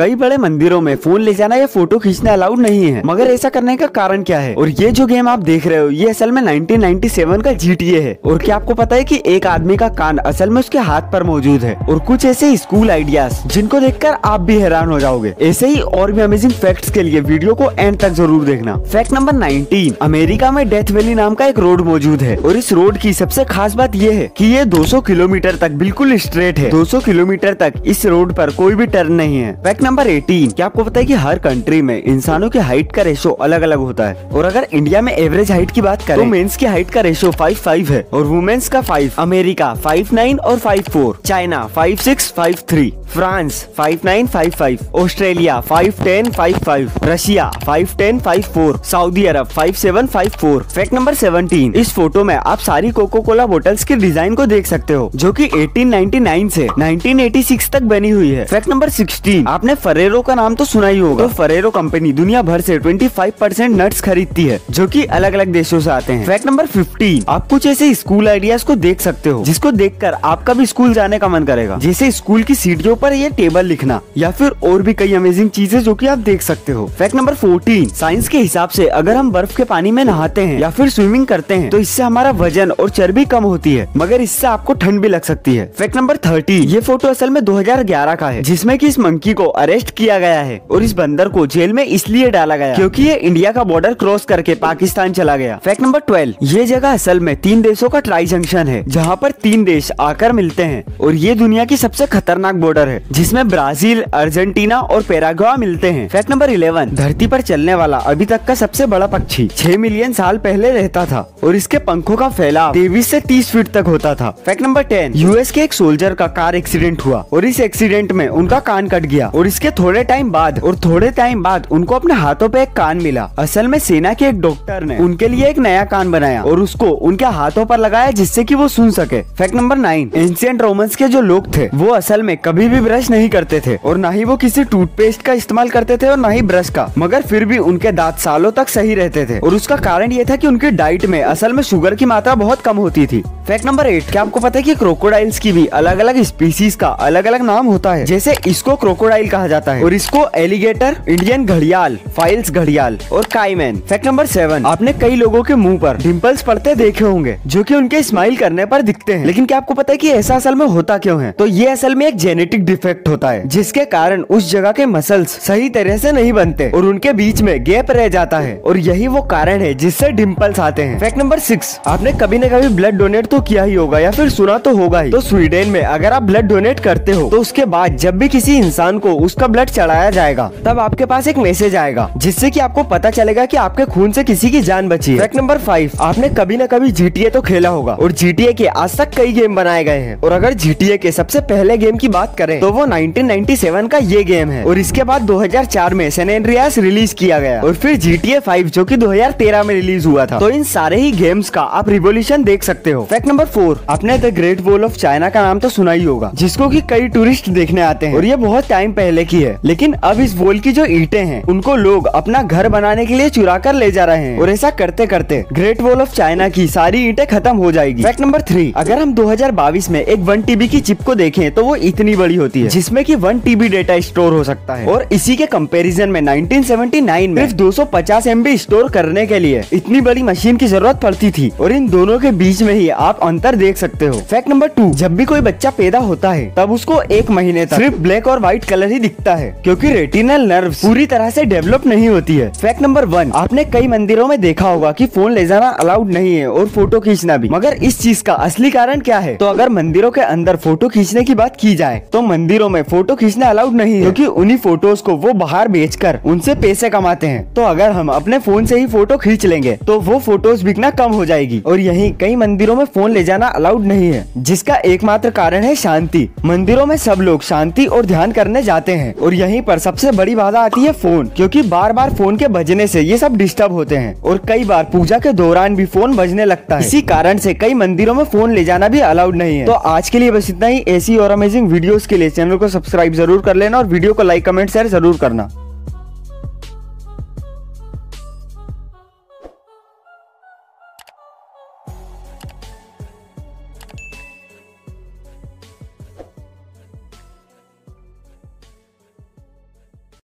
कई बड़े मंदिरों में फोन ले जाना या फोटो खींचना अलाउड नहीं है, मगर ऐसा करने का कारण क्या है? और ये जो गेम आप देख रहे हो ये असल में 1997 का GTA है। और क्या आपको पता है कि एक आदमी का कान असल में उसके हाथ पर मौजूद है? और कुछ ऐसे स्कूल आइडियाज जिनको देखकर आप भी हैरान हो जाओगे। ऐसे ही और भी अमेजिंग फैक्ट्स के लिए वीडियो को एंड तक जरूर देखना। फैक्ट नंबर 19, अमेरिका में डेथ वैली नाम का एक रोड मौजूद है और इस रोड की सबसे खास बात ये है कि ये 200 किलोमीटर तक बिल्कुल स्ट्रेट है। 200 किलोमीटर तक इस रोड पर कोई भी टर्न नहीं है। फैक्ट नंबर 18, क्या आपको पता है कि हर कंट्री में इंसानों की हाइट का रेशो अलग अलग होता है? और अगर इंडिया में एवरेज हाइट की बात करें तो मेंस की हाइट का रेशो 5'5" है और वुमेन्स का 5, अमेरिका 5'9" और 5'4", China 5'6", 5'3", France 5'9", 5'5", Australia 5'10", 5'5", Russia 5'10", 5'4", Saudi Arab 5'7", 5'4". Fact number 17, इस फोटो में आप सारी कोको कोला बोटल्स के डिजाइन को देख सकते हो जो कि 1899 से 1986 तक बनी हुई है। फैक्ट नंबर 16, आपने फरेरो का नाम तो सुना ही होगा। तो फरेरो कंपनी दुनिया भर से 25% नट्स खरीदती है जो कि अलग अलग देशों से आते हैं। फैक्ट नंबर 15, आप कुछ ऐसे स्कूल आइडियाज को देख सकते हो जिसको देखकर आपका भी स्कूल जाने का मन करेगा, जैसे स्कूल की सीढ़ियों पर ये टेबल लिखना या फिर और भी कई अमेजिंग चीजें जो कि आप देख सकते हो। फैक्ट नंबर 14, साइंस के हिसाब से अगर हम बर्फ के पानी में नहाते हैं या फिर स्विमिंग करते हैं तो इससे हमारा वजन और चर्बी कम होती है, मगर इससे आपको ठंड भी लग सकती है। फैक्ट नंबर 30, ये फोटो असल में 2011 का है जिसमें कि इस मंकी को अरेस्ट किया गया है और इस बंदर को जेल में इसलिए डाला गया क्योंकि ये इंडिया का बॉर्डर क्रॉस करके पाकिस्तान चला गया। फैक्ट नंबर 12, ये जगह असल में 3 देशों का ट्राई जंक्शन है जहाँ पर 3 देश आकर मिलते हैं और ये दुनिया की सबसे खतरनाक बॉर्डर है जिसमें ब्राजील, अर्जेंटीना और पैराग्वे मिलते हैं। फैक्ट नंबर 11, धरती पर चलने वाला अभी तक का सबसे बड़ा पक्षी 6 मिलियन साल पहले रहता था और इसके पंखों का फैलाव 23 से 30 फीट तक होता था। फैक्ट नंबर 10, यूएस के एक सोल्जर का कार एक्सीडेंट हुआ और इस एक्सीडेंट में उनका कान कट गया और इसके थोड़े टाइम बाद उनको अपने हाथों पे एक कान मिला। असल में सेना के एक डॉक्टर ने उनके लिए एक नया कान बनाया और उसको उनके हाथों पर लगाया जिससे कि वो सुन सके। फैक्ट नंबर 9, एंशिएंट रोमन्स के जो लोग थे वो असल में कभी भी ब्रश नहीं करते थे और न ही वो किसी टूथपेस्ट का इस्तेमाल करते थे और न ही ब्रश का, मगर फिर भी उनके दांत सालों तक सही रहते थे और उसका कारण ये था कि उनकी डाइट में असल में शुगर की मात्रा बहुत कम होती थी। फैक्ट नंबर 8, क्या आपको पता है कि क्रोकोडाइल्स की भी अलग अलग स्पीसीज का अलग अलग नाम होता है? जैसे इसको क्रोकोडाइल कहा जाता है और इसको एलिगेटर, इंडियन घड़ियाल, फाइल्स घड़ियाल और काईमैन। फैक्ट नंबर 7, आपने कई लोगों के मुंह पर डिम्पल्स पड़ते देखे होंगे जो कि उनके स्माइल करने पर दिखते हैं, लेकिन क्या आपको पता है कि ऐसा असल में होता क्यों है? तो ये असल में एक जेनेटिक डिफेक्ट होता है जिसके कारण उस जगह के मसल्स सही तरह से नहीं बनते और उनके बीच में गैप रह जाता है और यही वो कारण है जिससे डिम्पल्स आते हैं। फैक्ट नंबर 6, आपने कभी न कभी ब्लड डोनेट तो किया ही होगा या फिर सुना तो होगा ही। तो स्वीडन में अगर आप ब्लड डोनेट करते हो तो उसके बाद जब भी किसी इंसान को उसका ब्लड चढ़ाया जाएगा तब आपके पास एक मैसेज आएगा जिससे कि आपको पता चलेगा कि आपके खून से किसी की जान बची है। फैक्ट नंबर 5, आपने कभी न कभी GTA तो खेला होगा और GTA के आज तक कई गेम बनाए गए हैं और अगर GTA के सबसे पहले गेम की बात करें तो वो 1997 का ये गेम है और इसके बाद 2004 में सैन एंड्रियास रिलीज किया गया और फिर GTA 5 जो कि 2013 में रिलीज हुआ था। तो इन सारे ही गेम्स का आप रिवोल्यूशन देख सकते हो। फैक्ट नंबर 4, आपने the great wall of China का नाम तो सुना ही होगा जिसको कि कई टूरिस्ट देखने आते हैं और ये बहुत टाइम पहले की है, लेकिन अब इस वॉल की जो ईंटें हैं उनको लोग अपना घर बनाने के लिए चुरा कर ले जा रहे हैं और ऐसा करते करते ग्रेट वॉल ऑफ चाइना की सारी ईंटें खत्म हो जाएगी। फैक्ट नंबर 3, अगर हम 2022 में एक 1 TB की चिप को देखें तो वो इतनी बड़ी होती है जिसमें कि 1 TB डेटा स्टोर हो सकता है और इसी के कंपैरिजन में 1979 में सिर्फ 250 MB स्टोर करने के लिए इतनी बड़ी मशीन की जरूरत पड़ती थी और इन दोनों के बीच में ही आप अंतर देख सकते हो। फैक्ट नंबर 2, जब भी कोई बच्चा पैदा होता है तब उसको 1 महीने तक सिर्फ ब्लैक और व्हाइट कलर ही दिखता है क्योंकि रेटिनल नर्व्स पूरी तरह से डेवलप नहीं होती है। फैक्ट नंबर 1, आपने कई मंदिरों में देखा होगा कि फोन ले जाना अलाउड नहीं है और फोटो खींचना भी, मगर इस चीज का असली कारण क्या है? तो अगर मंदिरों के अंदर फोटो खींचने की बात की जाए तो मंदिरों में फोटो खींचना अलाउड नहीं है क्योंकि उन्हीं फोटोज को वो बाहर बेचकर उनसे पैसे कमाते हैं। तो अगर हम अपने फोन से ही फोटो खींच लेंगे तो वो फोटोज बिकना कम हो जाएगी और यही कई मंदिरों में फोन ले जाना अलाउड नहीं है जिसका एकमात्र कारण है शांति। मंदिरों में सब लोग शांति और ध्यान करने जाते हैं और यहीं पर सबसे बड़ी बाधा आती है फोन, क्योंकि बार बार फोन के बजने से ये सब डिस्टर्ब होते हैं और कई बार पूजा के दौरान भी फोन बजने लगता है। इसी कारण से कई मंदिरों में फोन ले जाना भी अलाउड नहीं है। तो आज के लिए बस इतना ही। ऐसी और अमेजिंग वीडियोस के लिए चैनल को सब्सक्राइब जरूर कर लेना और वीडियो को लाइक, कमेंट, शेयर जरूर करना।